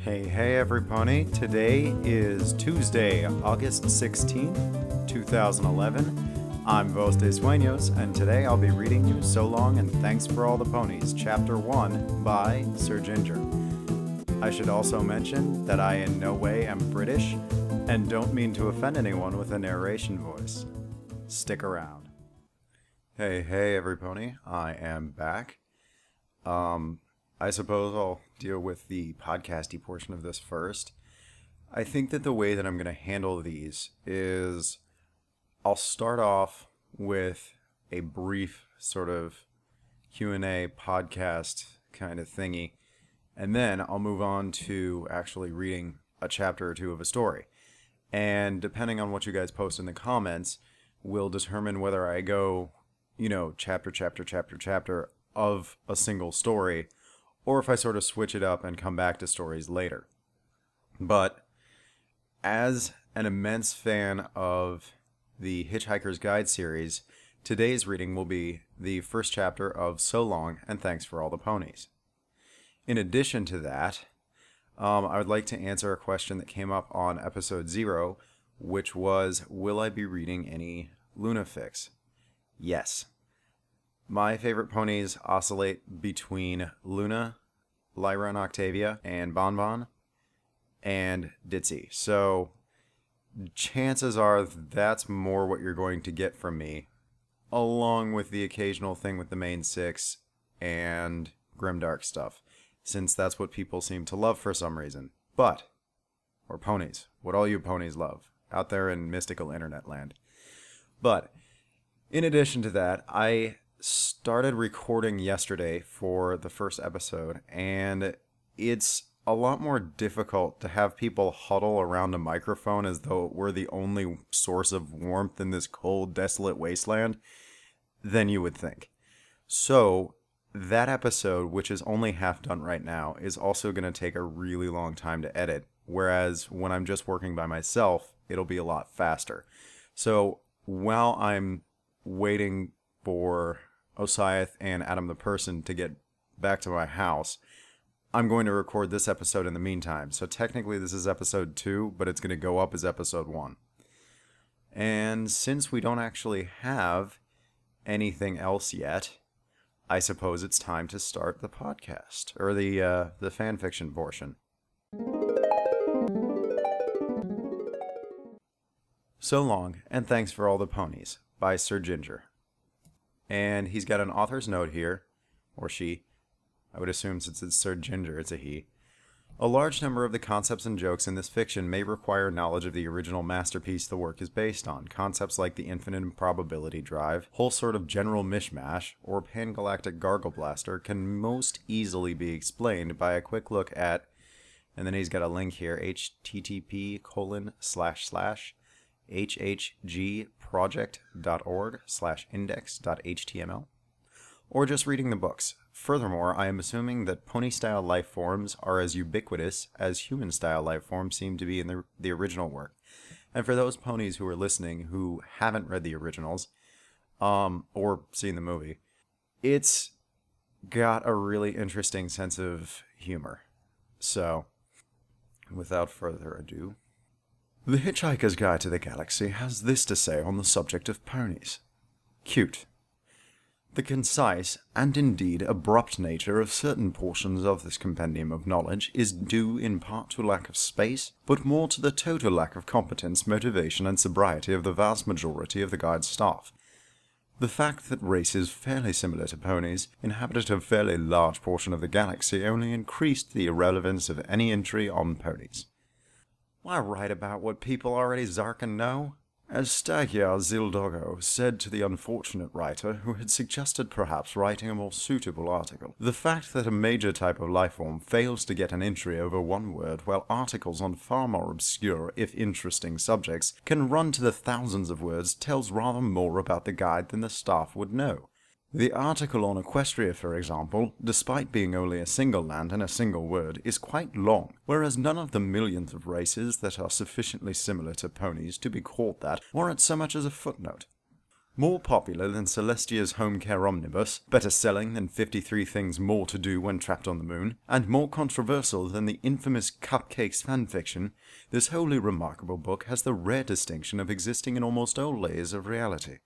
Hey every pony. Today is Tuesday, August 16th, 2011. I'm Vos de Sueños, and today I'll be reading you So Long and Thanks for All the Ponies, Chapter 1 by Sir Ginger. I should also mention that I in no way am British, and don't mean to offend anyone with a narration voice. Stick around. Hey every pony, I am back. I suppose I'll deal with the podcasty portion of this first. I think that the way that I'm going to handle these is I'll start off with a brief sort of Q&A podcast kind of thingy, and then I'll move on to actually reading a chapter or two of a story. And depending on what you guys post in the comments, will determine whether I go, chapter of a single story, or if I sort of switch it up and come back to stories later. But as an immense fan of the Hitchhiker's Guide series, today's reading will be the first chapter of So Long and Thanks for All the Ponies. In addition to that, I would like to answer a question that came up on episode 0, which was, will I be reading any Lunafix? Yes. My favorite ponies oscillate between Luna, Lyra and Octavia, and Bonbon, and Ditzy. So chances are that's more what you're going to get from me, along with the occasional thing with the main 6 and Grimdark stuff, since that's what people seem to love for some reason. Or ponies, what all you ponies love, out there in mystical internet land. But in addition to that, I started recording yesterday for the first episode, and it's a lot more difficult to have people huddle around a microphone as though it were the only source of warmth in this cold, desolate wasteland than you would think. So that episode, which is only half done right now, is also going to take a really long time to edit, whereas when I'm just working by myself, it'll be a lot faster. So while I'm waiting for Osiath and Adam the Person to get back to my house, I'm going to record this episode in the meantime. So technically this is episode 2, but it's going to go up as episode 1. And since we don't actually have anything else yet, I suppose it's time to start the podcast, or the fanfiction portion. So Long, and Thanks for All the Ponies, by Sir Ginger. And he's got an author's note here, or she. I would assume since it's Sir Ginger, it's a he. A large number of the concepts and jokes in this fiction may require knowledge of the original masterpiece the work is based on. Concepts like the infinite improbability drive, whole sort of general mishmash, or pangalactic gargle blaster can most easily be explained by a quick look at, and then he's got a link here, http://hhgproject.org/index.html, or just reading the books. Furthermore, I am assuming that pony-style life forms are as ubiquitous as human-style life forms seem to be in the original work. And for those ponies who are listening who haven't read the originals, or seen the movie, it's got a really interesting sense of humor. So, without further ado, The Hitchhiker's Guide to the Galaxy has this to say on the subject of ponies. Cute. The concise, and indeed abrupt nature of certain portions of this compendium of knowledge is due in part to lack of space, but more to the total lack of competence, motivation, and sobriety of the vast majority of the guide's staff. The fact that races fairly similar to ponies inhabited a fairly large portion of the galaxy only increased the irrelevance of any entry on ponies. Why write about what people already zarkin know? As Stagyar Zildoggo said to the unfortunate writer who had suggested perhaps writing a more suitable article, the fact that a major type of lifeform fails to get an entry over one word, while articles on far more obscure, if interesting subjects, can run to the thousands of words, tells rather more about the guide than the staff would know. The article on Equestria, for example, despite being only a single land and a single word, is quite long, whereas none of the millions of races that are sufficiently similar to ponies to be called that warrant so much as a footnote. More popular than Celestia's home care omnibus, better selling than 53 Things More to Do When Trapped on the Moon, and more controversial than the infamous Cupcakes fanfiction, this wholly remarkable book has the rare distinction of existing in almost all layers of reality.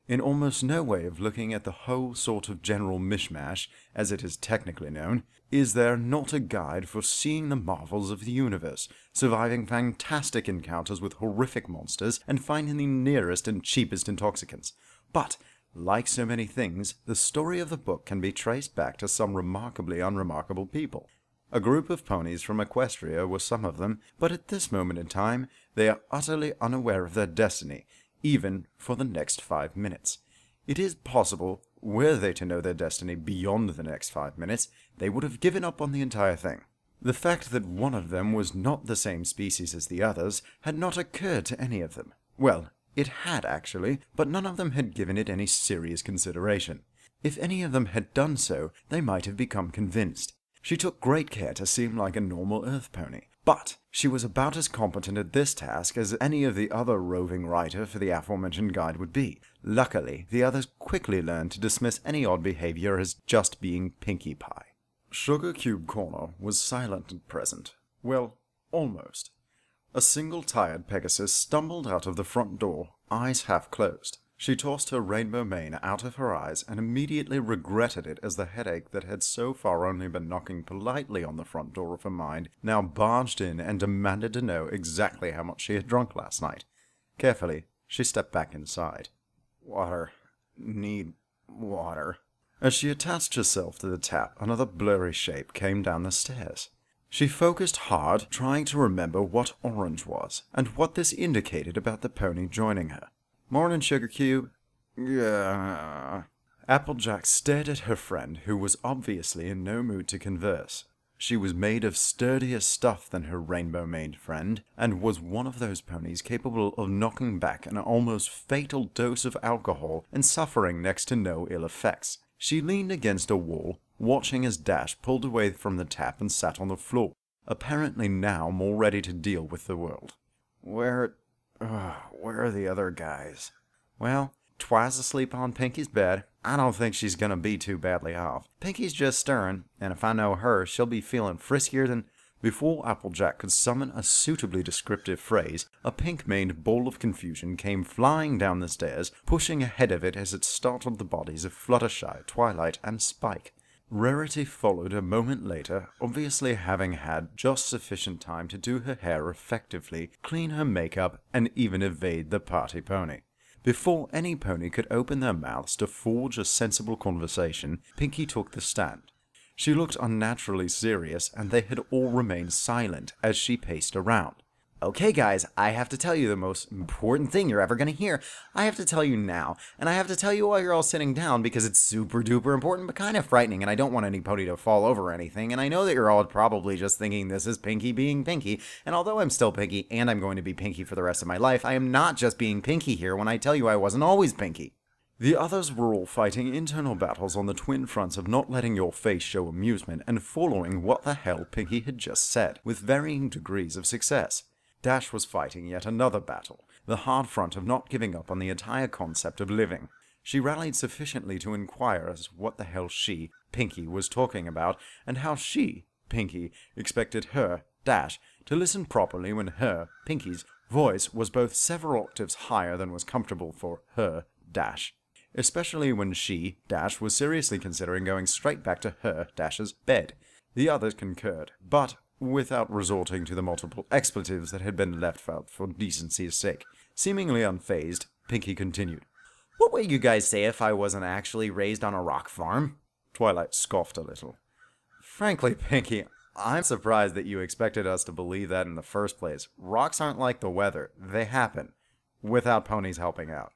In almost no way of looking at the whole sort of general mishmash, as it is technically known, is there not a guide for seeing the marvels of the universe, surviving fantastic encounters with horrific monsters, and finding the nearest and cheapest intoxicants. But, like so many things, the story of the book can be traced back to some remarkably unremarkable people. A group of ponies from Equestria were some of them, but at this moment in time, they are utterly unaware of their destiny, even for the next 5 minutes. It is possible, were they to know their destiny beyond the next 5 minutes, they would have given up on the entire thing. The fact that one of them was not the same species as the others had not occurred to any of them. Well, it had actually, but none of them had given it any serious consideration. If any of them had done so, they might have become convinced. She took great care to seem like a normal Earth pony, but she was about as competent at this task as any of the other roving writer for the aforementioned guide would be. Luckily, the others quickly learned to dismiss any odd behavior as just being Pinkie Pie. Sugar Cube Corner was silent and present. Well, almost. A single tired Pegasus stumbled out of the front door, eyes half closed. She tossed her rainbow mane out of her eyes and immediately regretted it as the headache that had so far only been knocking politely on the front door of her mind now barged in and demanded to know exactly how much she had drunk last night. Carefully, she stepped back inside. Water. Need water. As she attached herself to the tap, another blurry shape came down the stairs. She focused hard, trying to remember what orange was, and what this indicated about the pony joining her. Morning, Sugar Cube. Yeah. Applejack stared at her friend, who was obviously in no mood to converse. She was made of sturdier stuff than her rainbow-maned friend, and was one of those ponies capable of knocking back an almost fatal dose of alcohol and suffering next to no ill effects. She leaned against a wall, watching as Dash pulled away from the tap and sat on the floor, apparently now more ready to deal with the world. Where are the other guys? Well, Twice asleep on Pinkie's bed. I don't think she's gonna be too badly off. Pinkie's just stirring, and if I know her, she'll be feeling friskier than... Before Applejack could summon a suitably descriptive phrase, a pink-maned ball of confusion came flying down the stairs, pushing ahead of it as it startled the bodies of Fluttershy, Twilight, and Spike. Rarity followed a moment later, obviously having had just sufficient time to do her hair effectively, clean her makeup, and even evade the party pony. Before any pony could open their mouths to forge a sensible conversation, Pinkie took the stand. She looked unnaturally serious, and they had all remained silent as she paced around. Okay guys, I have to tell you the most important thing you're ever going to hear. I have to tell you now, and I have to tell you while you're all sitting down because it's super duper important but kind of frightening, and I don't want any pony to fall over or anything, and I know that you're all probably just thinking this is Pinkie being Pinkie, and although I'm still Pinkie and I'm going to be Pinkie for the rest of my life, I am not just being Pinkie here when I tell you I wasn't always Pinkie. The others were all fighting internal battles on the twin fronts of not letting your face show amusement and following what the hell Pinkie had just said, with varying degrees of success. Dash was fighting yet another battle, the hard front of not giving up on the entire concept of living. She rallied sufficiently to inquire as what the hell she, Pinkie, was talking about, and how she, Pinkie, expected her, Dash, to listen properly when her, Pinkie's, voice was both several octaves higher than was comfortable for her, Dash. Especially when she, Dash, was seriously considering going straight back to her, Dash's, bed. The others concurred, but without resorting to the multiple expletives that had been left out for decency's sake. Seemingly unfazed, Pinkie continued. What would you guys say if I wasn't actually raised on a rock farm? Twilight scoffed a little. Frankly, Pinkie, I'm surprised that you expected us to believe that in the first place. Rocks aren't like the weather. They happen. Without ponies helping out.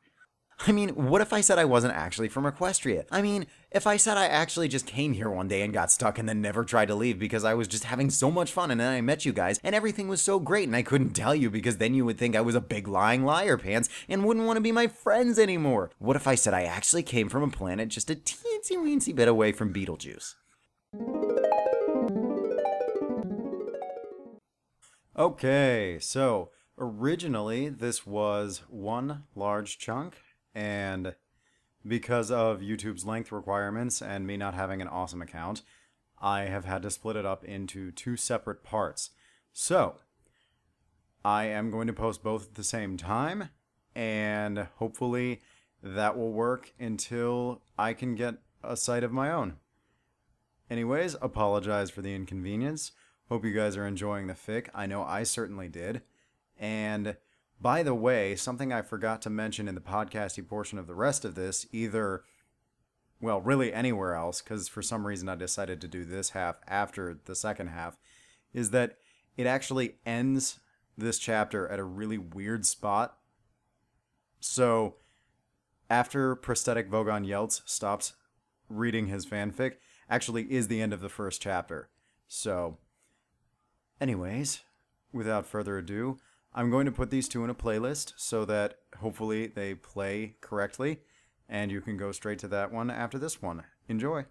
I mean, what if I said I wasn't actually from Equestria? I mean, if I said I actually just came here one day and got stuck and then never tried to leave because I was just having so much fun and then I met you guys and everything was so great and I couldn't tell you because then you would think I was a big lying liar pants and wouldn't want to be my friends anymore? What if I said I actually came from a planet just a teensy-weensy bit away from Beetlejuice? Okay, so originally this was one large chunk, and because of YouTube's length requirements and me not having an awesome account, I have had to split it up into 2 separate parts. So, I am going to post both at the same time, and hopefully that will work until I can get a site of my own. Anyways, apologize for the inconvenience. Hope you guys are enjoying the fic. I know I certainly did. And by the way, something I forgot to mention in the podcasty portion of the rest of this, well, really anywhere else, because for some reason I decided to do this half after the second half, is that it actually ends this chapter at a really weird spot. So, after Prosthetic Vogon Yeltsin stops reading his fanfic, actually is the end of the first chapter. So, anyways, without further ado, I'm going to put these 2 in a playlist so that hopefully they play correctly, and you can go straight to that one after this one. Enjoy!